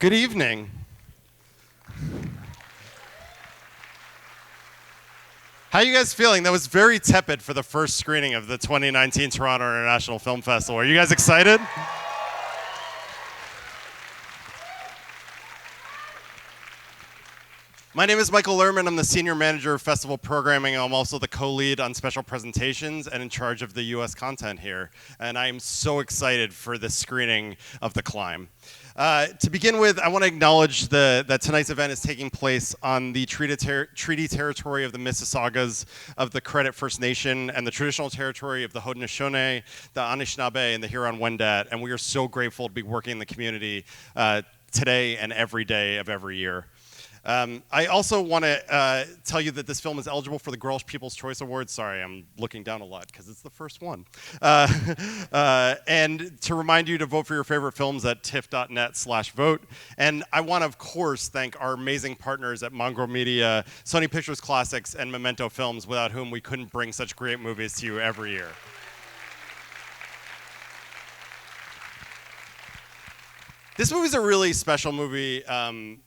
Good evening. How are you guys feeling? That was very tepid for the first screening of the 2019 Toronto International Film Festival. Are you guys excited? My name is Michael Lerman. I'm the Senior Manager of Festival Programming. I'm also the co-lead on special presentations and in charge of the US content here. And I am so excited for this screening of The Climb. To begin with, I want to acknowledge that tonight's event is taking place on the treaty territory of the Mississaugas of the Credit First Nation and the traditional territory of the Haudenosaunee, the Anishinaabe, and the Huron-Wendat. And we are so grateful to be working in the community today and every day of every year. I also want to tell you that this film is eligible for the Welsh People's Choice Awards. Sorry, I'm looking down a lot because it's the first one. And to remind you to vote for your favorite films at tiff.net/vote. And I want to, of course, thank our amazing partners at Mongrel Media, Sony Pictures Classics, and Memento Films, without whom we couldn't bring such great movies to you every year. This movie's a really special movie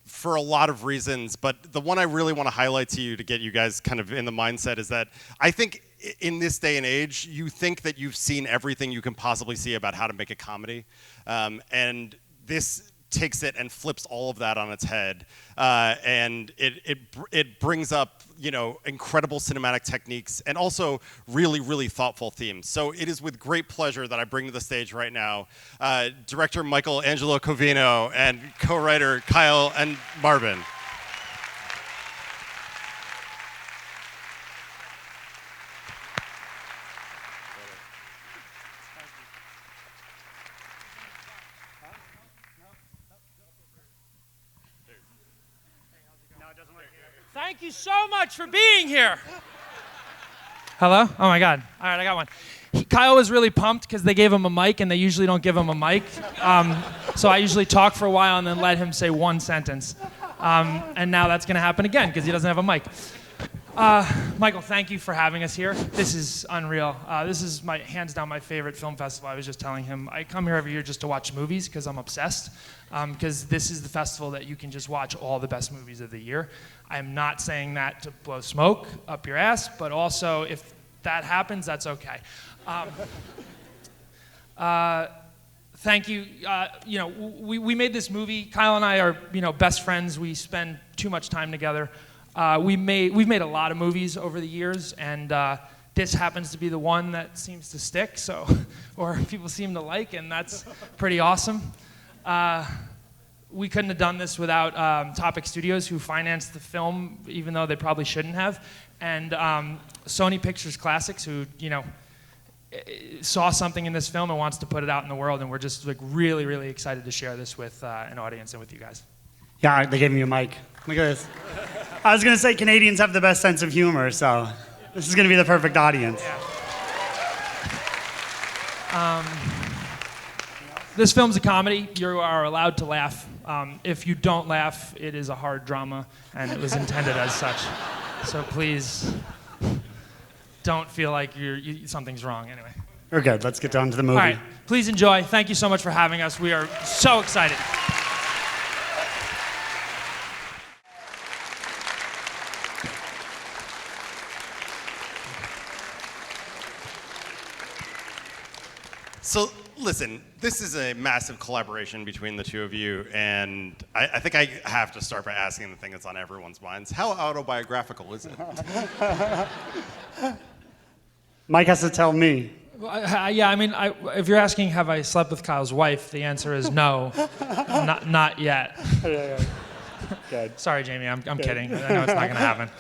for a lot of reasons, but the one I really want to highlight to you to get you guys kind of in the mindset is that I think in this day and age, you think that you've seen everything you can possibly see about how to make a comedy, and this takes it and flips all of that on its head, and it brings up, you know, incredible cinematic techniques and also really, really thoughtful themes. So it is with great pleasure that I bring to the stage right now director Michael Angelo Covino and co-writer Kyle and Marvin. Thank you so much for being here. Hello? Oh my God. All right, I got one. Kyle was really pumped because they gave him a mic and they usually don't give him a mic. So I usually talk for a while and then let him say one sentence. And now that's going to happen again because he doesn't have a mic. Michael, thank you for having us here. This is unreal. This is hands down my favorite film festival. I was just telling him I come here every year just to watch movies because I'm obsessed. Because this is the festival that you can just watch all the best movies of the year. I'm not saying that to blow smoke up your ass, but also if that happens, that's okay. Thank you. You know, we made this movie. Kyle and I are, you know, best friends. We spend too much time together. We've made a lot of movies over the years, and this happens to be the one that seems to stick, so, or people seem to like, and that's pretty awesome. We couldn't have done this without Topic Studios, who financed the film, even though they probably shouldn't have, and Sony Pictures Classics, who, you know, saw something in this film and wants to put it out in the world, and we're just like really, really excited to share this with an audience and with you guys. Yeah, they gave me a mic. Look at this. I was going to say Canadians have the best sense of humor, so this is going to be the perfect audience. Yeah. This film's a comedy. You are allowed to laugh. If you don't laugh, it is a hard drama, and it was intended as such. So please don't feel like something's wrong. Anyway. We're good. Let's get down to the movie. All right. Please enjoy. Thank you so much for having us. We are so excited. So listen, this is a massive collaboration between the two of you, and I think I have to start by asking the thing that's on everyone's minds. How autobiographical is it? Mike has to tell me. Well, yeah, I mean, if you're asking have I slept with Kyle's wife, the answer is no, not yet. Yeah. Good. Sorry, Jamie, I'm kidding. I know it's not going to happen.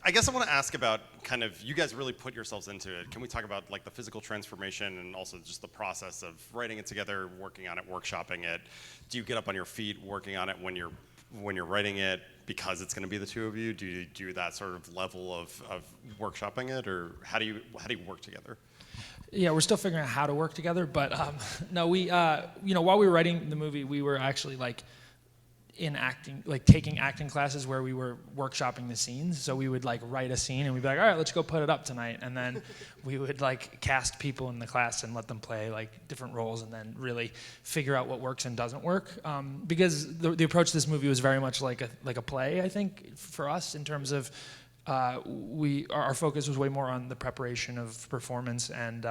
I guess I want to ask about kind of, you guys really put yourselves into it. Can we talk about like the physical transformation and also just the process of writing it together, working on it, workshopping it? Do you get up on your feet working on it when you're writing it because it's going to be the two of you? Do you do that sort of level of workshopping it, or how do you work together? Yeah, we're still figuring out how to work together, but no, we you know, while we were writing the movie, we were actually like in acting, like taking acting classes where we were workshopping the scenes. So we would like write a scene and we'd be like, all right, let's go put it up tonight. And then we would like cast people in the class and let them play like different roles and then really figure out what works and doesn't work. Because the approach to this movie was very much like a play, I think, for us in terms of our focus was way more on the preparation of performance and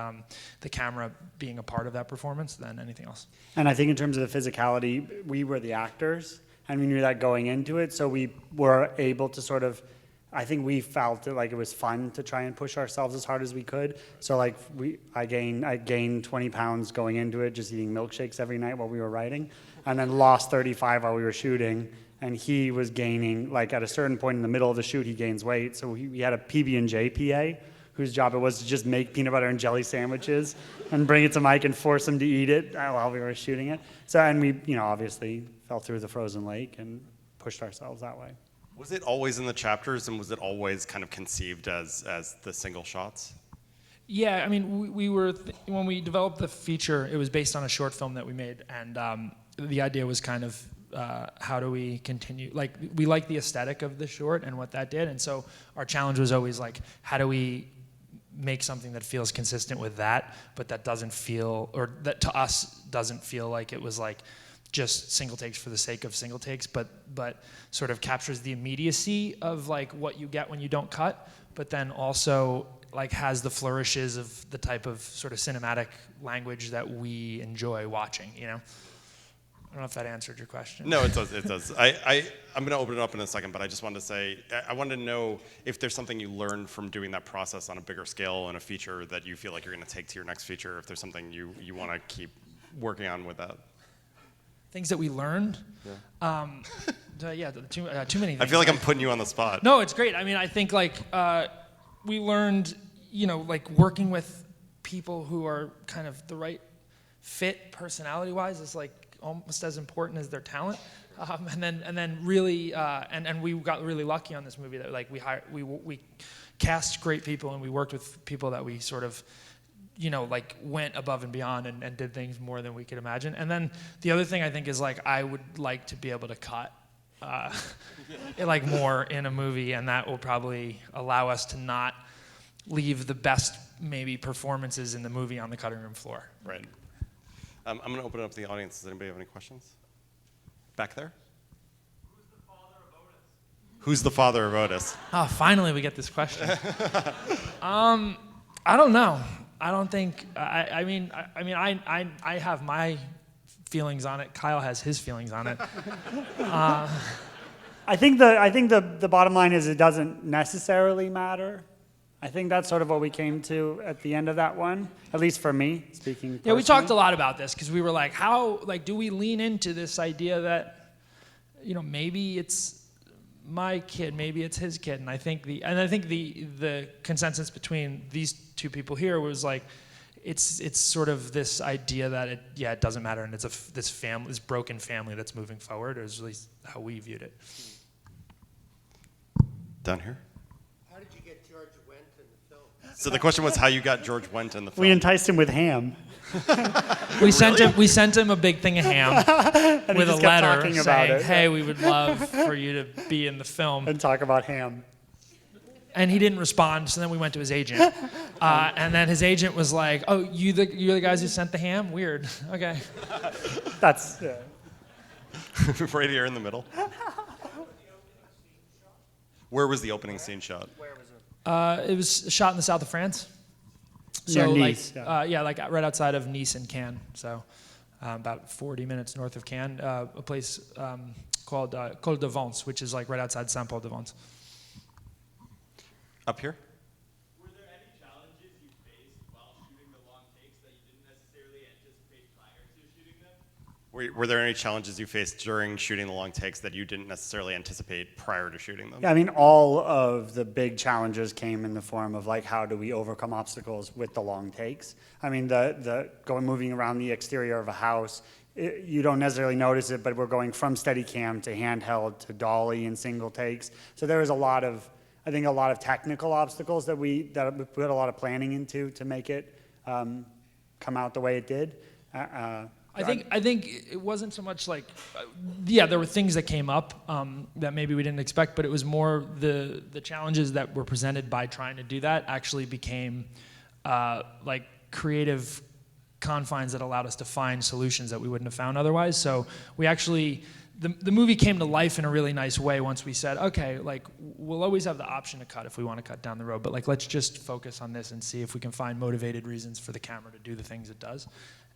the camera being a part of that performance than anything else. And I think in terms of the physicality, we were the actors, and we knew that going into it, so we were able to sort of, I think we felt like it was fun to try and push ourselves as hard as we could. So like I gained 20 pounds going into it, just eating milkshakes every night while we were writing, and then lost 35 while we were shooting. And he was gaining, like at a certain point in the middle of the shoot, he gains weight. So we had a PB&J PA, whose job it was to just make peanut butter and jelly sandwiches and bring it to Mike and force him to eat it while we were shooting it. So, and we, obviously fell through the frozen lake and pushed ourselves that way. Was it always in the chapters, and was it always kind of conceived as the single shots? Yeah, I mean, we were, when we developed the feature, it was based on a short film that we made, and the idea was kind of, how do we continue, like, we liked the aesthetic of the short and what that did, and so our challenge was always like, how do we make something that feels consistent with that, but that doesn't feel, or that to us doesn't feel like it was like just single takes for the sake of single takes, but sort of captures the immediacy of like what you get when you don't cut, but then also like has the flourishes of the type of sort of cinematic language that we enjoy watching, I don't know if that answered your question. No, it does. It does. I'm going to open it up in a second, but I just wanted to say, I wanted to know if there's something you learned from doing that process on a bigger scale in a feature that you feel like you're going to take to your next feature, if there's something you want to keep working on with that. Things that we learned? Yeah. Too many things. I feel like I'm putting you on the spot. No, it's great. I mean, I think like we learned, like working with people who are kind of the right fit personality-wise is like almost as important as their talent, and then really and we got really lucky on this movie that like we cast great people and we worked with people that we sort of like went above and beyond and did things more than we could imagine. And then the other thing I think is like I would like to be able to cut like more in a movie, and that will probably allow us to not leave the best maybe performances in the movie on the cutting room floor. Right. I'm going to open it up to the audience. Does anybody have any questions? Back there? Who's the father of Otis? Oh, finally we get this question. I don't know. I don't think. I mean, I have my feelings on it. Kyle has his feelings on it. I think the bottom line is it doesn't necessarily matter. I think that's sort of what we came to at the end of that one, at least for me, speaking personally. Yeah, we talked a lot about this because we were like, do we lean into this idea that, maybe it's my kid, maybe it's his kid, and I think the consensus between these two people here was like, it's sort of this idea that it doesn't matter, and it's this broken family that's moving forward, or is at least how we viewed it. Down here. So the question was how you got George Wendt in the film. We enticed him with ham. We sent him a big thing of ham with a letter saying, "Hey, we would love for you to be in the film." And talk about ham. And he didn't respond, so then we went to his agent. And then his agent was like, "Oh, you're the guys who sent the ham? Weird. Okay." That's yeah. Right here in the middle. Where was the opening scene shot? It was shot in the south of France. Near So Nice, like right outside of Nice and Cannes. So about 40 minutes north of Cannes, a place called Col de Vence, which is like right outside Saint-Paul-de-Vence. Up here? Were there any challenges you faced while shooting the long takes that you didn't necessarily anticipate prior to shooting them? Were there any challenges you faced during shooting the long takes that you didn't necessarily anticipate prior to shooting them? Yeah, I mean, all of the big challenges came in the form of like, how do we overcome obstacles with the long takes? I mean, moving around the exterior of a house, you don't necessarily notice it, but we're going from Steadicam to handheld to dolly in single takes. So there was a lot of technical obstacles that we put a lot of planning into to make it come out the way it did. I think it wasn't so much like, yeah, there were things that came up that maybe we didn't expect, but it was more the challenges that were presented by trying to do that actually became like creative confines that allowed us to find solutions that we wouldn't have found otherwise. So we actually, the movie came to life in a really nice way once we said, okay, like we'll always have the option to cut if we want to cut down the road, but like let's just focus on this and see if we can find motivated reasons for the camera to do the things it does.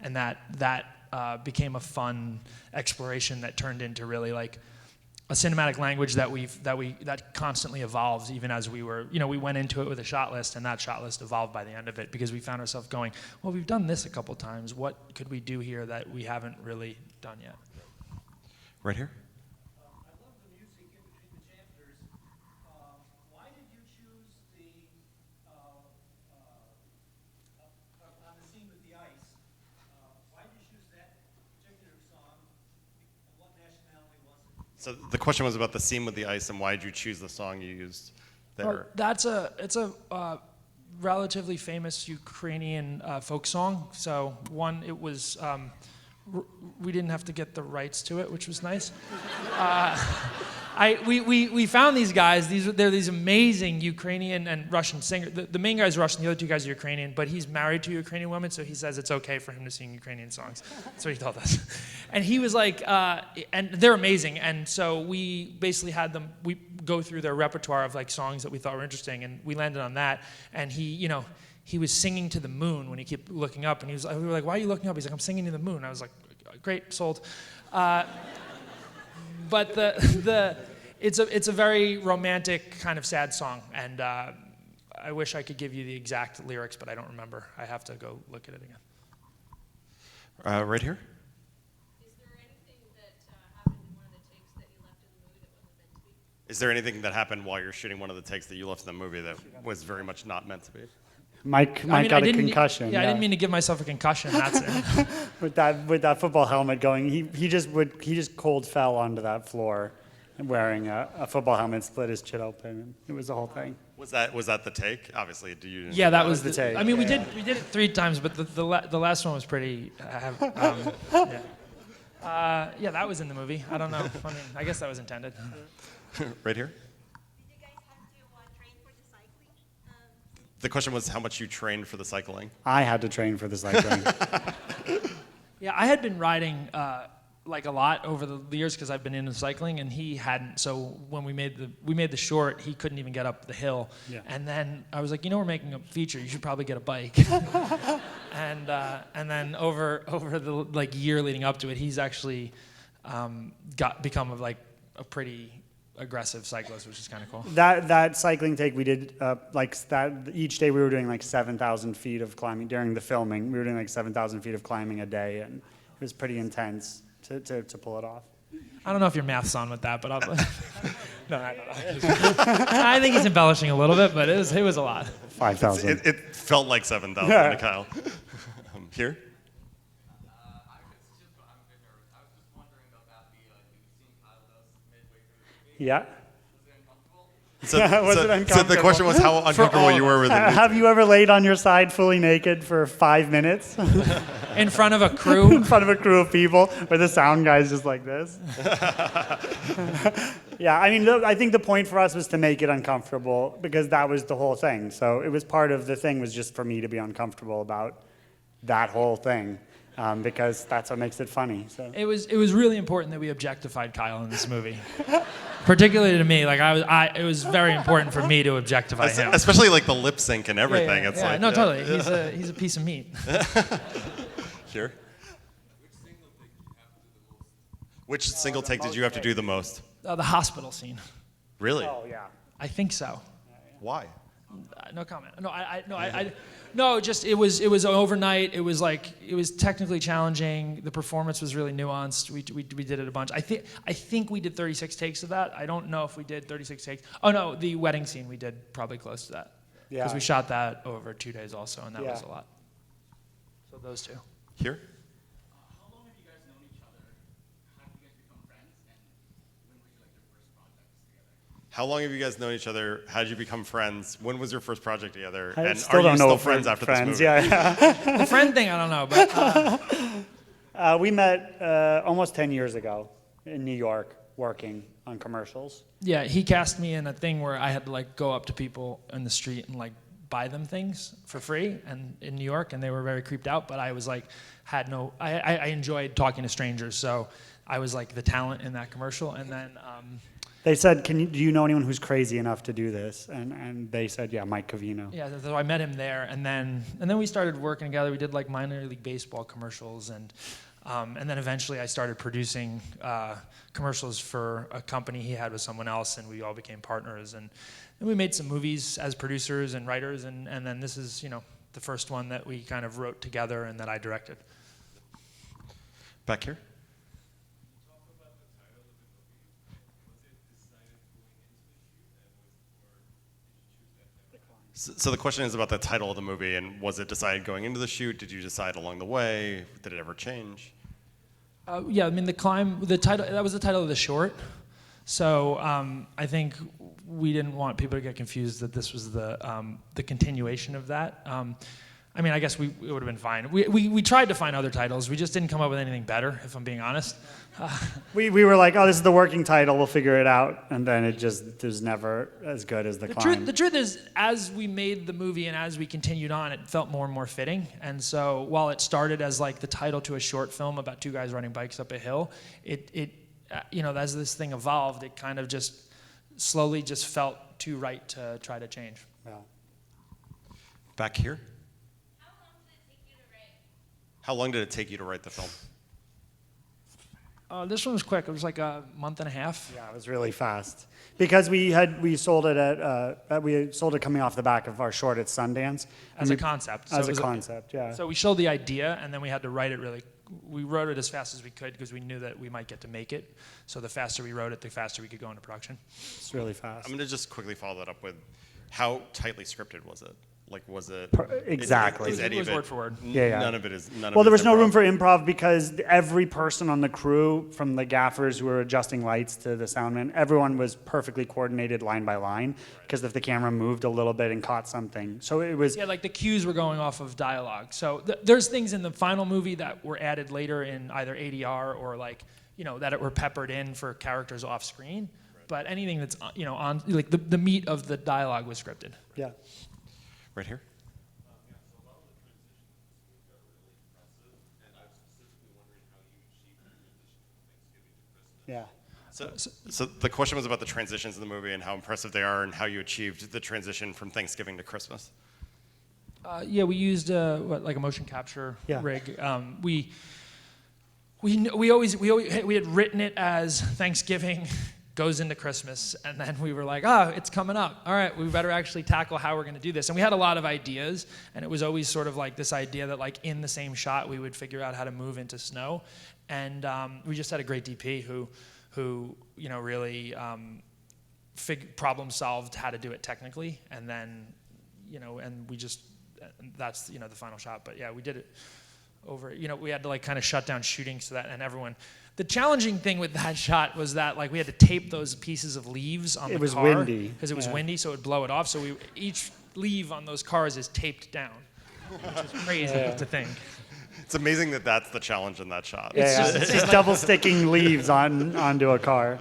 And that became a fun exploration that turned into really like a cinematic language that constantly evolves even as we were, we went into it with a shot list, and that shot list evolved by the end of it because we found ourselves going, well, we've done this a couple times. What could we do here that we haven't really done yet? Right here. I love the music in between the chapters. Why did you choose on the scene with the ice? Why did you choose that particular song? And what nationality was it? So the question was about the scene with the ice and why did you choose the song you used there? It's a relatively famous Ukrainian folk song. So one, it was we didn't have to get the rights to it, which was nice. We found these guys. They're these amazing Ukrainian and Russian singers. The main guy's Russian, the other two guys are Ukrainian, but he's married to a Ukrainian woman, so he says it's okay for him to sing Ukrainian songs. That's what he told us. And he was like, and they're amazing. And so we basically had them, we go through their repertoire of like songs that we thought were interesting, and we landed on that. And he was singing to the moon when he kept looking up, and we were like, why are you looking up? He's like, I'm singing to the moon. I was like, great, sold. But it's a very romantic kind of sad song, and I wish I could give you the exact lyrics, but I don't remember. I have to go look at it again. Right here. Is there anything that happened in one of the takes that you left in the movie that wasn't meant to be? Is there anything that happened while you're shooting one of the takes that you left in the movie that was very much not meant to be? Mike I got a didn't- concussion. Yeah, I didn't mean to give myself a concussion. That's it. with that football helmet going, he just cold fell onto that floor, wearing a football helmet, split his chin open. It was the whole thing. Was that the take? Obviously, do you? Yeah, that was the take, I mean, yeah. we did it 3 times, but the last one was pretty. Yeah, that was in the movie. I don't know. I mean, I guess that was intended. Right here. Did you guys have to train for the cycling? The question was how much you trained for the cycling. I had to train for the cycling. Yeah, I had been riding like a lot over the years because I've been into cycling, and he hadn't. So when we made the short, he couldn't even get up the hill. Yeah. And then I was like, we're making a feature. You should probably get a bike. and then over the like year leading up to it, he's actually become a pretty aggressive cyclist, which is kind of cool. That cycling take we did each day we were doing like 7,000 feet of climbing during the filming. We were doing like 7,000 feet of climbing a day, and it was pretty intense to pull it off. I don't know if your math's on with that, but I'll. No, I don't know. I think he's embellishing a little bit, but it was a lot. 5,000. It felt like 7,000 to Kyle. Here. Yeah. So Was it the uncomfortable? question was how uncomfortable you were with it. Have you ever laid on your side fully naked for 5 minutes In front of a crew. in front of a crew of people where the sound guy's just like this? Yeah, I mean, I think the point for us was to make it uncomfortable because that was the whole thing. So it was part of the thing was just for me to be uncomfortable about that whole thing. Because that's what makes it funny. So It was really important that we objectified Kyle in this movie, particularly to me. Like it was very important for me to objectify him. Especially like the lip sync and everything. Yeah, It's yeah. like No, totally. He's a piece of meat. Here. Which single take did you have to do the most? The hospital scene. Really? oh yeah. I think so. Why? No comment. No, just it was overnight. It was technically challenging. The performance was really nuanced. We did it a bunch. I think we did 36 takes of that. I don't know if we did 36 takes. Oh no, the wedding scene we did probably close to that. Yeah. Because we shot that over 2 days also, and that Yeah. was a lot. So those two. Here. How long have you guys known each other? How did you guys become friends? And when was like your first projects together? How long have you guys known each other? How did you become friends? When was your first project together? I And still are don't you know still if friends we're after friends. this movie? Yeah. The friend thing, I don't know, but We met almost 10 years ago in New York working on commercials. Yeah, he cast me in a thing where I had to like go up to people in the street and like buy them things for free and in New York, and they were very creeped out, but I was like, I enjoyed talking to strangers, so I was like the talent in that commercial. And then They said, do you know anyone who's crazy enough to do this? And they said, yeah, Mike Covino. yeah, so I met him there, and then we started working together. We did like minor league baseball commercials, and then eventually I started producing commercials for a company he had with someone else, and we all became partners. And we made some movies as producers and writers, and then this is, the first one that we kind of wrote together and that I directed. Back here. So the question is about the title of the movie, and was it decided going into the shoot? Did you decide along the way? Did it ever change? Yeah, I mean, the title, that was the title of the short. So I think we didn't want people to get confused that this was the continuation of that. I mean, I guess it would have been fine. We tried to find other titles. We just didn't come up with anything better, if I'm being honest. We were like, oh, this is the working title, we'll figure it out. And then it was never as good as The Climb. The truth is, as we made the movie and as we continued on, it felt more and more fitting. And so while it started as like the title to a short film about two guys riding bikes up a hill, as this thing evolved, it kind of just slowly just felt too right to try to change. Yeah. Back here. How long did it take you to write? How long did it take you to write the film? This one was quick. It was like a month and a half. Yeah, it was really fast. Because we sold it coming off the back of our short at Sundance. As a concept. As a concept, yeah. So we showed the idea, and then we had to write it we wrote it as fast as we could because we knew that we might get to make it. So the faster we wrote it, the faster we could go into production. It's really fast. I'm going to just quickly follow that up with how tightly scripted was it? Like, was it? Exactly. Is any It was of it word for word. Yeah. None of it is. Well, there was no room for improv because every person on the crew, from the gaffers who were adjusting lights to the soundman, everyone was perfectly coordinated line by line. Because if the camera moved a little bit and caught something, so it was. Yeah, like the cues were going off of dialogue. So there's things in the final movie that were added later in either ADR or that it were peppered in for characters off screen. Right. But anything that's on like the meat of the dialogue was scripted. Yeah. Right here. Yeah. So the question was about the transitions in the movie and how impressive they are and how you achieved the transition from Thanksgiving to Christmas. Yeah, we used like a motion capture rig. We had written it as Thanksgiving goes into Christmas, and then we were like, it's coming up. All right, we better actually tackle how we're going to do this. And we had a lot of ideas, and it was always sort of like this idea that like in the same shot we would figure out how to move into snow. And we just had a great DP who really problem solved how to do it technically, and then and we just that's the final shot. But yeah, we did it over. We had to like kind of shut down shooting so that and everyone. The challenging thing with that shot was that like we had to tape those pieces of leaves on the car. It was windy. Because it was windy, so it would blow it off. So each leaf on those cars is taped down, which is crazy to think. It's amazing that that's the challenge in that shot. It's just double sticking leaves onto a car.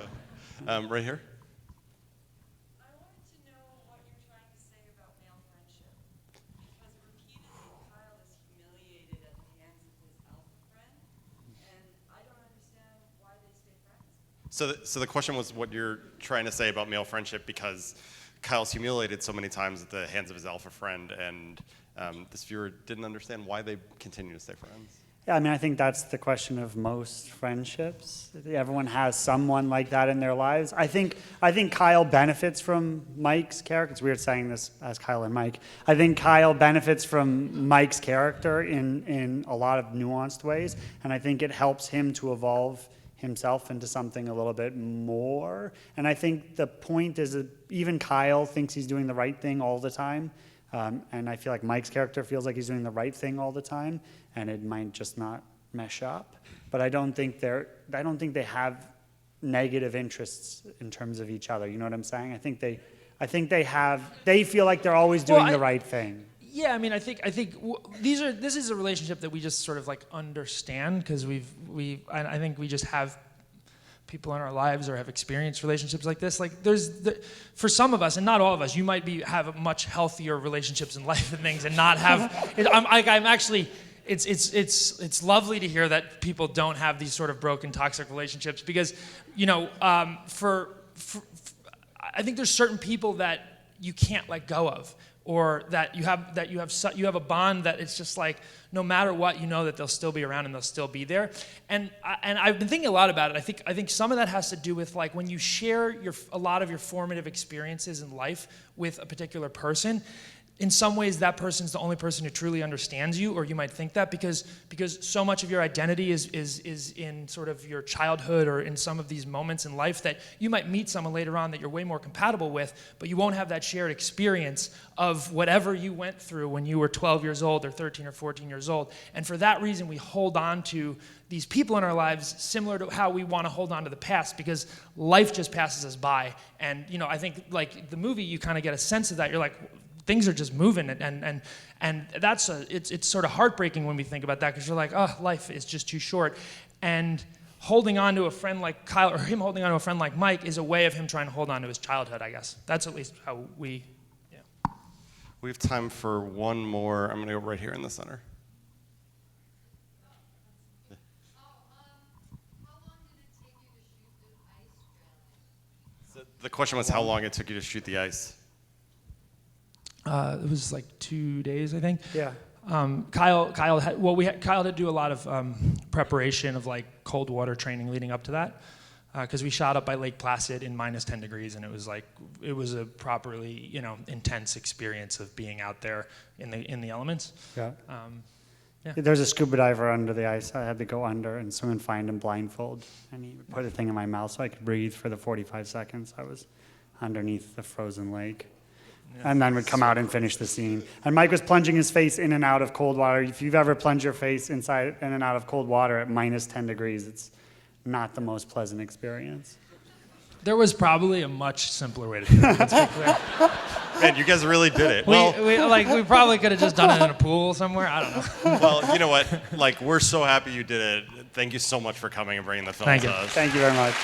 Right here. I wanted to know what you're trying to say about male friendship. Because repeatedly Kyle is humiliated at the hands of his alpha friend, and I don't understand why they stay friends. So the question was what you're trying to say about male friendship, because Kyle's humiliated so many times at the hands of his alpha friend, and this viewer didn't understand why they continue to stay friends. Yeah, I mean, I think that's the question of most friendships. Everyone has someone like that in their lives. I think Kyle benefits from Mike's character. It's weird saying this as Kyle and Mike. I think Kyle benefits from Mike's character in a lot of nuanced ways, and I think it helps him to evolve himself into something a little bit more. And I think the point is that even Kyle thinks he's doing the right thing all the time. And I feel like Mike's character feels like he's doing the right thing all the time, and it might just not mesh up. But I don't think they have negative interests in terms of each other. You know what I'm saying? I think they feel like they're always doing the right thing. Yeah, I mean, I think this is a relationship that we just sort of like understand because I think we just have people in our lives or have experienced relationships like this. Like for some of us, and not all of us, you might have much healthier relationships in life and things, and not have. I'm actually. It's lovely to hear that people don't have these sort of broken, toxic relationships because, I think there's certain people that you can't let go of, or that you have a bond that it's just like no matter what, you know that they'll still be around and they'll still be there. And I've been thinking a lot about it. I think some of that has to do with like when you share a lot of your formative experiences in life with a particular person. In some ways, that person's the only person who truly understands you, or you might think that because so much of your identity is in sort of your childhood or in some of these moments in life that you might meet someone later on that you're way more compatible with, but you won't have that shared experience of whatever you went through when you were 12 years old or 13 or 14 years old. And for that reason, we hold on to these people in our lives similar to how we want to hold on to the past because life just passes us by. And, I think like the movie, you kind of get a sense of that. You're like, things are just moving, and that's it's sort of heartbreaking when we think about that because you're like, oh, life is just too short. And holding on to a friend like Kyle, or him holding on to a friend like Mike, is a way of him trying to hold on to his childhood, I guess. That's at least how we. Yeah. We have time for one more. I'm going to go right here in the center. So the question was how long it took you to shoot the ice. It was like 2 days, I think. Yeah. Kyle had to do a lot of preparation of like cold water training leading up to that, because we shot up by Lake Placid in minus 10 degrees, and it was a properly intense experience of being out there in the elements. Yeah. Yeah. There's a scuba diver under the ice. I had to go under and swim and find him blindfold, and he would put a thing in my mouth so I could breathe for the 45 seconds I was underneath the frozen lake. And then would come out and finish the scene. And Mike was plunging his face in and out of cold water. If you've ever plunged your face in and out of cold water at minus 10 degrees, it's not the most pleasant experience. There was probably a much simpler way to do it. Let's be clear. Man, you guys really did it. We probably could have just done it in a pool somewhere. I don't know. Well, you know what? Like, we're so happy you did it. Thank you so much for coming and bringing the film Thank to you. us. Thank you very much.